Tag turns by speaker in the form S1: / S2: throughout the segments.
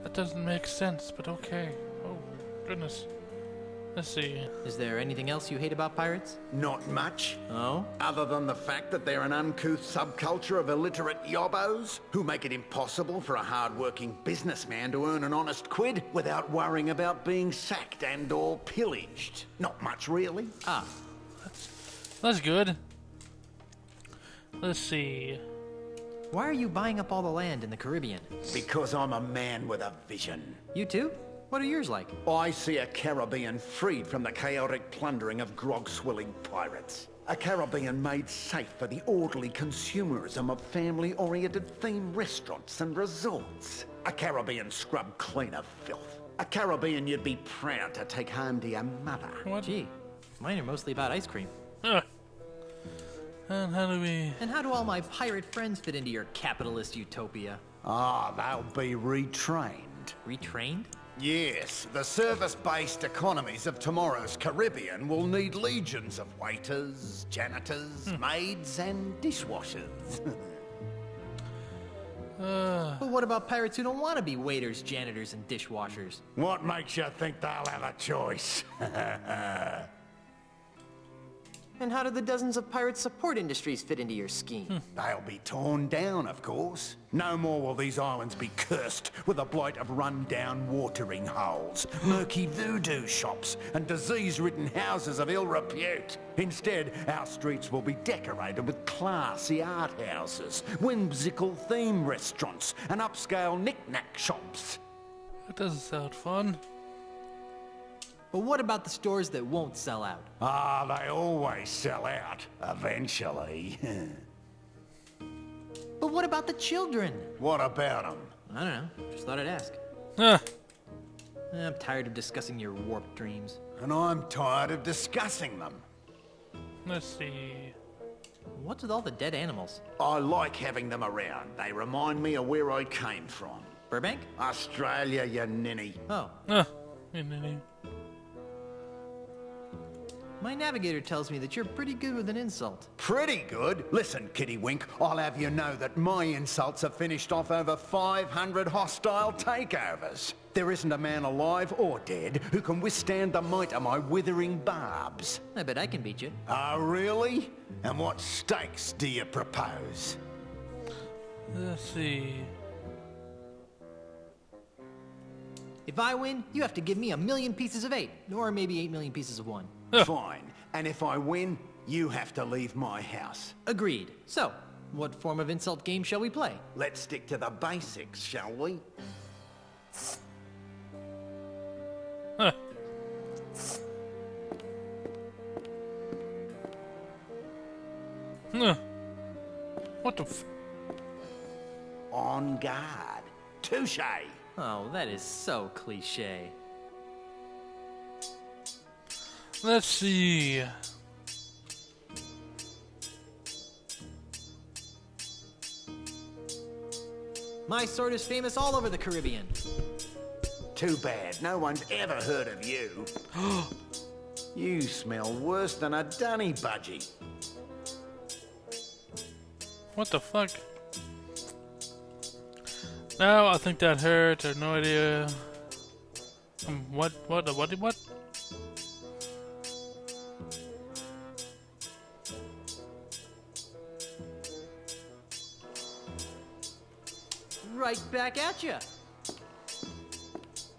S1: That doesn't make sense, but okay. Oh, goodness. Let's see.
S2: Is there anything else you hate about pirates?
S3: Not much.
S2: Oh?
S3: Other than the fact that they're an uncouth subculture of illiterate yobbos who make it impossible for a hard-working businessman to earn an honest quid without worrying about being sacked and or pillaged. Not much, really.
S2: Ah.
S1: That's good. Let's see.
S2: Why are you buying up all the land in the Caribbean?
S3: Because I'm a man with a vision.
S2: You too? What are yours like?
S3: I see a Caribbean freed from the chaotic plundering of grog-swilling pirates. A Caribbean made safe for the orderly consumerism of family-oriented themed restaurants and resorts. A Caribbean scrubbed clean of filth. A Caribbean you'd be proud to take home to your mother.
S1: What?
S2: Gee, mine are mostly about ice cream.
S1: Ugh. And how do we...
S2: And how do all my pirate friends fit into your capitalist utopia?
S3: Ah, they'll be retrained.
S2: Retrained?
S3: Yes, the service-based economies of tomorrow's Caribbean will need legions of waiters, janitors, maids, and dishwashers.
S2: But what about pirates who don't want to be waiters, janitors, and dishwashers?
S3: What makes you think they'll have a choice?
S2: And how do the dozens of pirate support industries fit into your scheme?
S3: They'll be torn down, of course. No more will these islands be cursed with the blight of run-down watering holes, murky voodoo shops, and disease-ridden houses of ill repute. Instead, our streets will be decorated with classy art houses, whimsical theme restaurants, and upscale knick-knack shops.
S1: That doesn't sound fun.
S2: But what about the stores that won't sell out?
S3: Ah, they always sell out, eventually.
S2: But what about the children?
S3: What about them?
S2: I don't know. Just thought I'd ask.
S1: Huh.
S2: I'm tired of discussing your warped dreams.
S3: And I'm tired of discussing them.
S1: Let's see.
S2: What's with all the dead animals?
S3: I like having them around. They remind me of where I came from.
S2: Burbank?
S3: Australia, you ninny.
S2: Oh. My navigator tells me that you're pretty good with an insult.
S3: Pretty good. Listen, Kitty Wink, I'll have you know that my insults have finished off over 500 hostile takeovers. There isn't a man alive or dead who can withstand the might of my withering barbs.
S2: I bet I can beat you.
S3: Oh, really? And what stakes do you propose?
S1: Let's see.
S2: If I win, you have to give me 1,000,000 pieces of 8, or maybe 8,000,000 pieces of 1.
S3: Fine. And if I win, you have to leave my house.
S2: Agreed. So, what form of insult game shall we play?
S3: Let's stick to the basics, shall we?
S1: Huh. Huh. What the f...
S3: On guard. Touche.
S2: Oh, that is so cliche.
S1: Let's see.
S2: My sword is famous all over the Caribbean.
S3: Too bad. No one's ever heard of you. You smell worse than a dunny budgie.
S1: What the fuck? No, I think that hurt. I have no idea. What?
S2: Right back at you.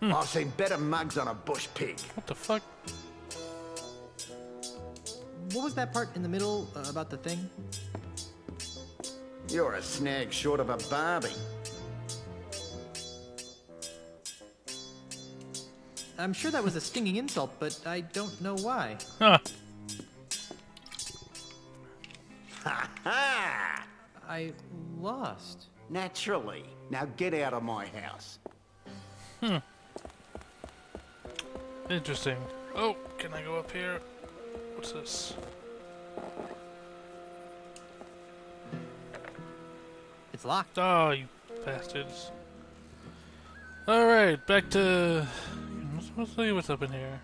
S3: I've seen better mugs on a bush pig.
S1: What the fuck?
S2: What was that part in the middle about the thing?
S3: You're a snag short of a Barbie.
S2: I'm sure that was a stinging insult, but I don't know why.
S1: Huh.
S3: Ha ha!
S2: I lost.
S3: Naturally. Now get out of my house.
S1: Interesting. Oh, can I go up here? What's this?
S2: It's locked.
S1: Oh, you bastards. Alright, back to... Let's see what's up in here.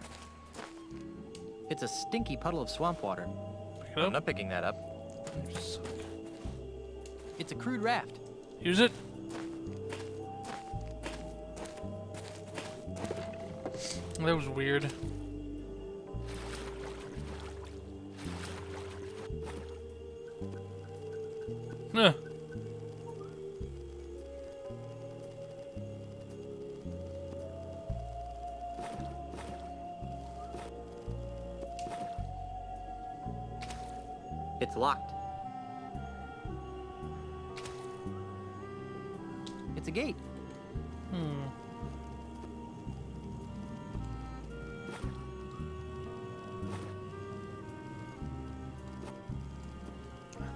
S2: It's a stinky puddle of swamp water.
S1: Pick it
S2: I'm
S1: up.
S2: not picking that up. It's a crude raft.
S1: Use it. That was weird. Huh.
S2: It's locked. It's a gate.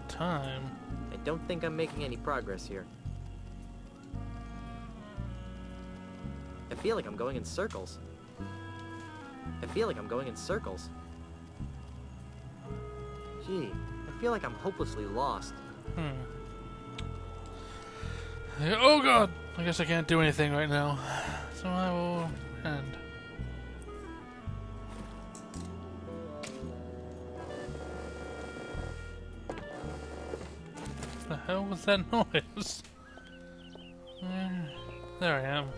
S1: Time.
S2: I don't think I'm making any progress here. I feel like I'm going in circles. Gee, I feel like I'm hopelessly lost.
S1: Oh god! I guess I can't do anything right now. So I will end. The hell was that noise? There I am.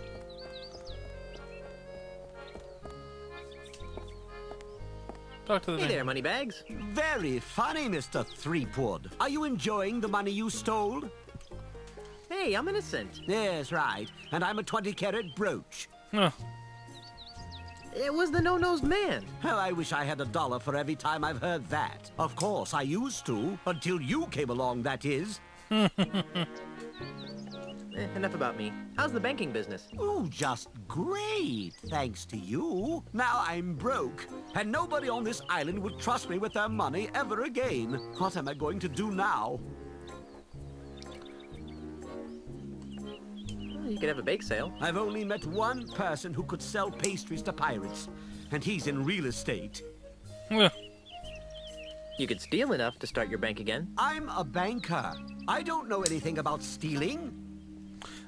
S1: Talk to the
S2: Hey
S1: thing.
S2: there, Moneybags.
S4: Very funny, Mr. Threepwood. Are you enjoying the money you stole?
S2: Hey, I'm innocent.
S4: Yes, right. And I'm a 20-carat brooch.
S1: Huh.
S2: It was the no-nosed man.
S4: Well, I wish I had $1 for every time I've heard that. Of course, I used to, until you came along, that is.
S2: Enough about me. How's the banking business?
S4: Oh, just great, thanks to you. Now I'm broke, and nobody on this island will trust me with their money ever again. What am I going to do now?
S2: Well, you could have a bake sale.
S4: I've only met one person who could sell pastries to pirates, and he's in real estate.
S1: Huh.
S2: You could steal enough to start your bank again.
S4: I'm a banker. I don't know anything about stealing.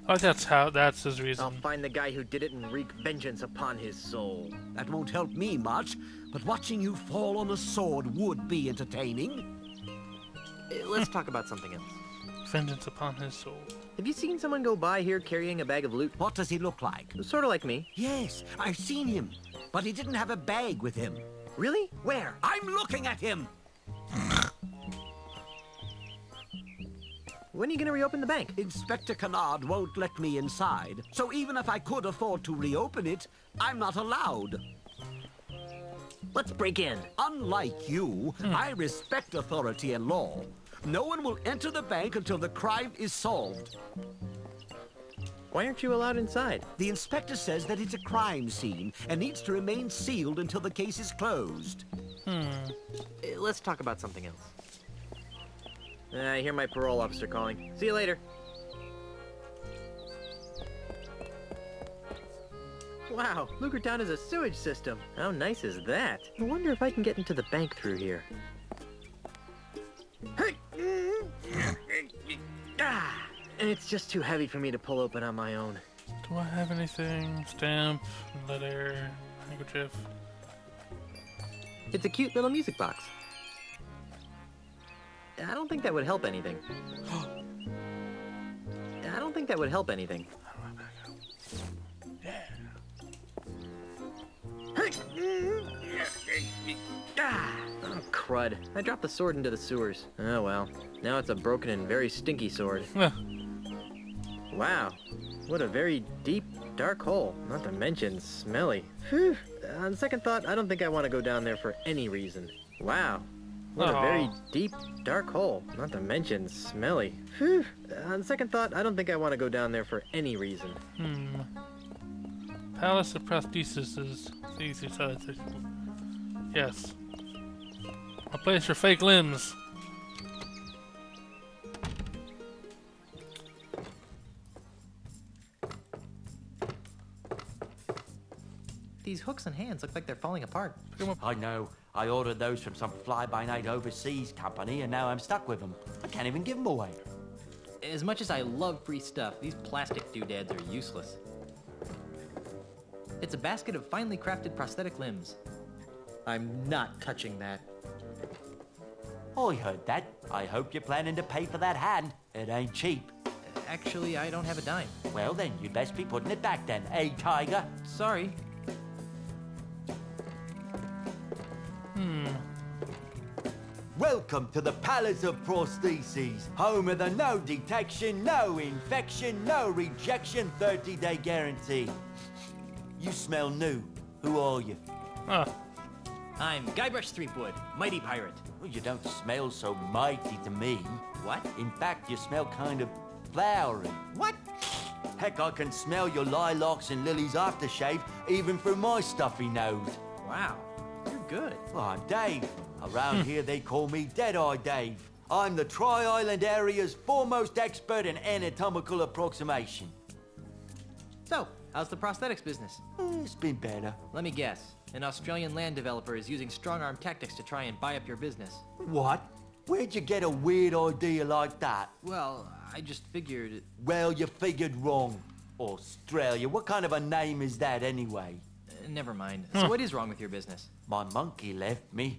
S1: Oh, that's his reason.
S2: I'll find the guy who did it and wreak vengeance upon his soul.
S4: That won't help me much, but watching you fall on a sword would be entertaining.
S2: Let's talk about something else.
S1: Vengeance upon his soul.
S2: Have you seen someone go by here carrying a bag of loot?
S4: What does he look like?
S2: Sort of like me.
S4: Yes, I've seen him, but he didn't have a bag with him.
S2: Really? Where?
S4: I'm looking at him!
S2: When are you gonna reopen the bank?
S4: Inspector Kennard won't let me inside, so even if I could afford to reopen it, I'm not allowed.
S2: Let's break in.
S4: Unlike you, I respect authority and law. No one will enter the bank until the crime is solved.
S2: Why aren't you allowed inside?
S4: The inspector says that it's a crime scene and needs to remain sealed until the case is closed.
S2: Let's talk about something else. I hear my parole officer calling. See you later. Wow, Lucre Town is a sewage system. How nice is that? I wonder if I can get into the bank through here. It's just too heavy for me to pull open on my own.
S1: Do I have anything? Stamp, letter, handkerchief.
S2: It's a cute little music box. I don't think that would help anything. I don't think that would help anything. Oh, crud. I dropped the sword into the sewers. Oh well. Now it's a broken and very stinky sword. Wow. What a very deep, dark hole. Not to mention smelly. Whew. On second thought, I don't think I want to go down there for any reason. Wow. What a very deep, dark hole. Not to mention smelly. Whew. On second thought, I don't think I want to go down there for any reason.
S1: Palace of Prosthesis is easy to say. Yes. A place for fake limbs.
S2: These hooks and hands look like they're falling apart.
S5: I know. I ordered those from some fly-by-night overseas company, and now I'm stuck with them. I can't even give them away.
S2: As much as I love free stuff, these plastic doodads are useless. It's a basket of finely crafted prosthetic limbs. I'm not touching that.
S5: I heard that. I hope you're planning to pay for that hand. It ain't cheap.
S2: Actually, I don't have a dime.
S5: Well, then, you'd best be putting it back then, eh, Tiger?
S2: Sorry.
S5: Welcome to the Palace of Prostheses, home of the no detection, no infection, no rejection 30-day guarantee. You smell new. Who are you?
S1: Ah,
S2: I'm Guybrush Threepwood, mighty pirate.
S5: Well, you don't smell so mighty to me.
S2: What?
S5: In fact, you smell kind of flowery.
S2: What?
S5: Heck, I can smell your lilacs and lilies aftershave even through my stuffy nose.
S2: Wow, you're good.
S5: Well, I'm Dave. Around here, they call me Deadeye Dave. I'm the Tri-Island area's foremost expert in anatomical approximation.
S2: So, how's the prosthetics business?
S5: It's been better.
S2: Let me guess. An Australian land developer is using strong-arm tactics to try and buy up your business.
S5: What? Where'd you get a weird idea like that?
S2: Well, I just figured...
S5: Well, you figured wrong. Australia, what kind of a name is that anyway?
S2: Never mind. So what is wrong with your business?
S5: My monkey left me.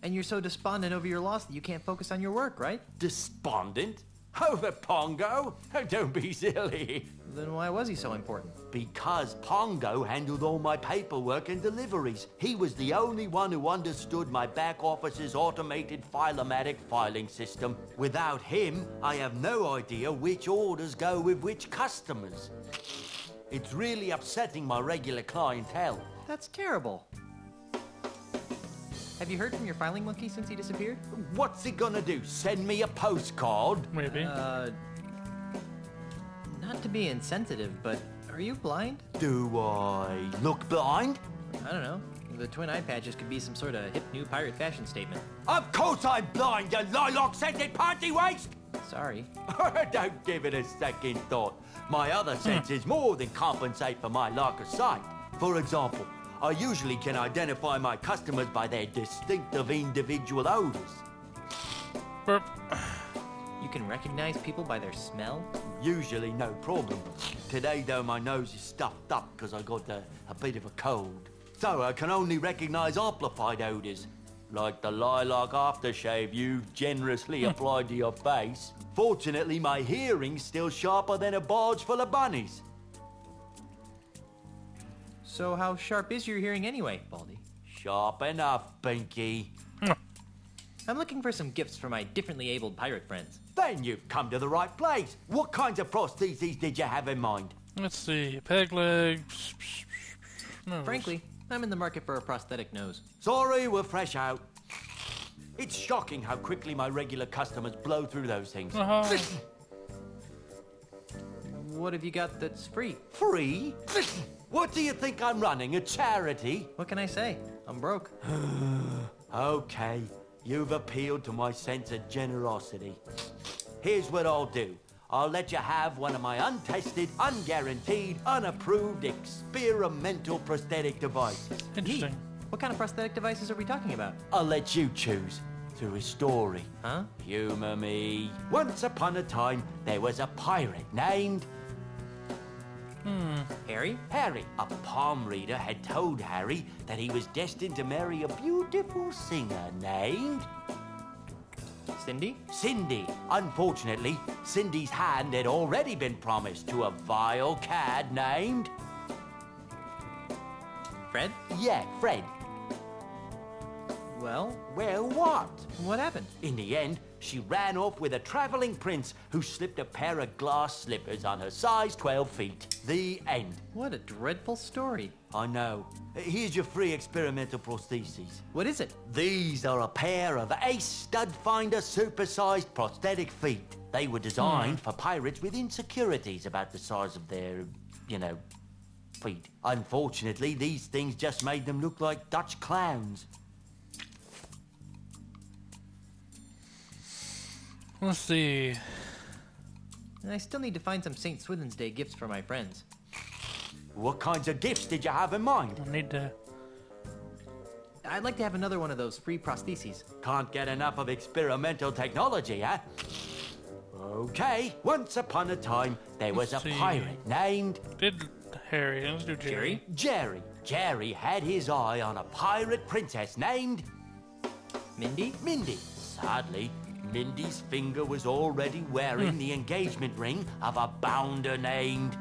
S2: And you're so despondent over your loss that you can't focus on your work, right?
S5: Despondent? Over Pongo? Oh, don't be silly.
S2: Then why was he so important?
S5: Because Pongo handled all my paperwork and deliveries. He was the only one who understood my back office's automated Filomatic filing system. Without him, I have no idea which orders go with which customers. It's really upsetting my regular clientele.
S2: That's terrible. Have you heard from your filing monkey since he disappeared?
S5: What's he gonna do? Send me a postcard?
S1: maybe.
S2: Not to be insensitive, but are you blind?
S5: Do I look blind?
S2: I don't know. The twin eye patches could be some sort of hip new pirate fashion statement.
S5: Of course I'm blind, you lilac-scented party waste!
S2: Sorry.
S5: Don't give it a second thought. My other senses more than compensate for my lack of sight. For example, I usually can identify my customers by their distinctive individual odors.
S1: Burp.
S2: You can recognize people by their smell?
S5: Usually no problem. Today, though, my nose is stuffed up because I got a bit of a cold. So I can only recognize amplified odors, like the lilac aftershave you generously applied to your face. Fortunately, my hearing's still sharper than a barge full of bunnies.
S2: So how sharp is your hearing anyway, Baldy?
S5: Sharp enough, Pinky.
S2: I'm looking for some gifts for my differently abled pirate friends.
S5: Then you've come to the right place. What kinds of prostheses did you have in mind?
S1: Let's see. Peg legs. No.
S2: Frankly, I'm in the market for a prosthetic nose.
S5: Sorry, we're fresh out. It's shocking how quickly my regular customers blow through those things.
S1: Uh-huh.
S2: What have you got that's free?
S5: Free? What do you think I'm running, a charity?
S2: What can I say? I'm broke.
S5: Okay, you've appealed to my sense of generosity. Here's what I'll do. I'll let you have one of my untested, unguaranteed, unapproved experimental prosthetic devices.
S1: Interesting.
S2: What kind of prosthetic devices are we talking about?
S5: I'll let you choose through a story.
S2: Huh?
S5: Humor me. Once upon a time, there was a pirate named
S2: Harry?
S5: Harry. A palm reader had told Harry that he was destined to marry a beautiful singer named
S2: Cindy?
S5: Cindy. Unfortunately, Cindy's hand had already been promised to a vile cad named...
S2: Fred?
S5: Yeah, Fred.
S2: Well,
S5: Well, what?
S2: what happened?
S5: In the end, she ran off with a traveling prince who slipped a pair of glass slippers on her size 12 feet. The end.
S2: What a dreadful story.
S5: I know. Here's your free experimental prostheses.
S2: What is it?
S5: These are a pair of Ace Stud Finder supersized prosthetic feet. They were designed for pirates with insecurities about the size of their, feet. Unfortunately, these things just made them look like Dutch clowns.
S1: Let's see.
S2: And I still need to find some St. Swithin's Day gifts for my friends.
S5: What kinds of gifts did you have in mind?
S1: I need to.
S2: I'd like to have another one of those free prostheses.
S5: Can't get enough of experimental technology, huh? Okay, once upon a time, there was a
S1: Let's see.
S5: pirate named...
S1: Did Harry? Let's do Jerry.
S2: Jerry?
S5: Jerry had his eye on a pirate princess named...
S2: Mindy?
S5: Mindy. Sadly, Mindy's finger was already wearing the engagement ring of a bounder named...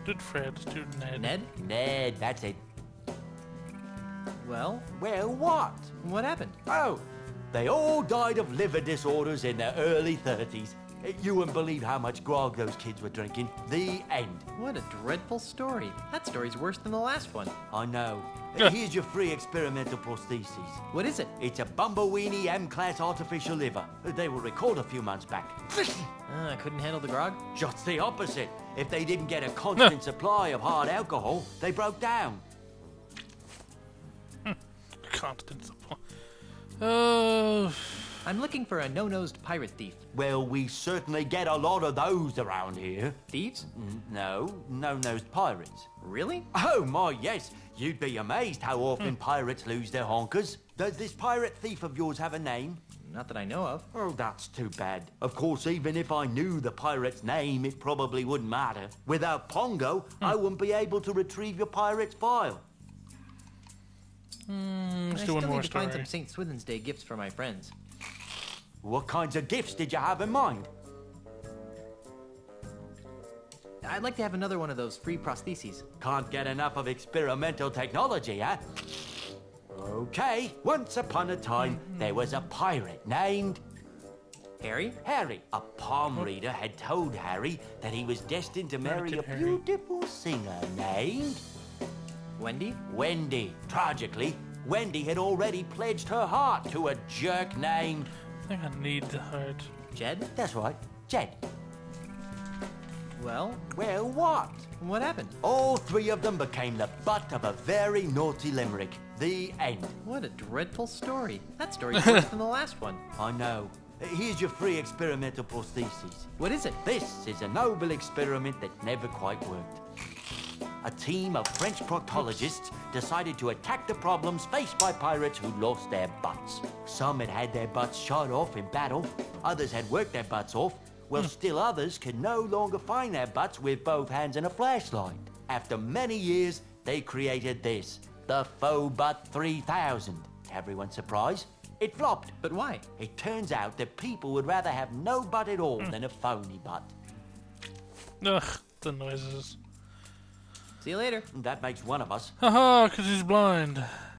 S1: Did Fred? Let's do Ned.
S2: Ned?
S5: Ned, that's it.
S2: Well,
S5: Well, what?
S2: what happened?
S5: Oh, They all died of liver disorders in their early 30s. You wouldn't believe how much grog those kids were drinking. The end.
S2: What a dreadful story. That story's worse than the last one.
S5: I know. Here's your free experimental prosthesis.
S2: What is it?
S5: It's a Bumbleweenie M-Class artificial liver. They were recalled a few months back.
S2: I couldn't handle the grog?
S5: Just the opposite. If they didn't get a constant supply of hard alcohol, they broke down.
S1: Constant supply.
S2: I'm looking for a no-nosed pirate thief.
S5: Well, we certainly get a lot of those around here.
S2: Thieves?
S5: No, no-nosed pirates.
S2: Really?
S5: Oh, my, yes. You'd be amazed how often pirates lose their honkers. Does this pirate thief of yours have a name?
S2: Not that I know of.
S5: Oh, that's too bad. Of course, even if I knew the pirate's name, it probably wouldn't matter. Without Pongo, I wouldn't be able to retrieve your pirate's file.
S1: Let's
S2: I
S1: do one
S2: still
S1: more
S2: need to find
S1: story.
S2: some St. Swithin's Day gifts for my friends.
S5: What kinds of gifts did you have in mind?
S2: I'd like to have another one of those free prostheses.
S5: Can't get enough of experimental technology, huh? Okay, once upon a time, there was a pirate named
S2: Harry?
S5: Harry. A palm reader had told Harry that he was destined to marry a
S1: Harry.
S5: beautiful singer named
S2: Wendy?
S5: Wendy. Tragically, Wendy had already pledged her heart to a jerk named...
S1: I think I need the heart.
S2: Jed?
S5: That's right, Jed.
S2: Well,
S5: Well, what?
S2: what happened?
S5: All three of them became the butt of a very naughty limerick. The end.
S2: What a dreadful story. That story's worse than the last one.
S5: I know. Here's your free experimental prosthesis.
S2: What is it?
S5: This is a noble experiment that never quite worked. A team of French proctologists decided to attack the problems faced by pirates who lost their butts. Some had had their butts shot off in battle, others had worked their butts off, while still others could no longer find their butts with both hands and a flashlight. After many years, they created this, the Faux Butt 3000. To everyone's surprise, it flopped.
S2: But why?
S5: It turns out that people would rather have no butt at all than a phony butt.
S1: Ugh, the noises.
S2: See you later.
S5: That makes one of us.
S1: Haha, because he's blind.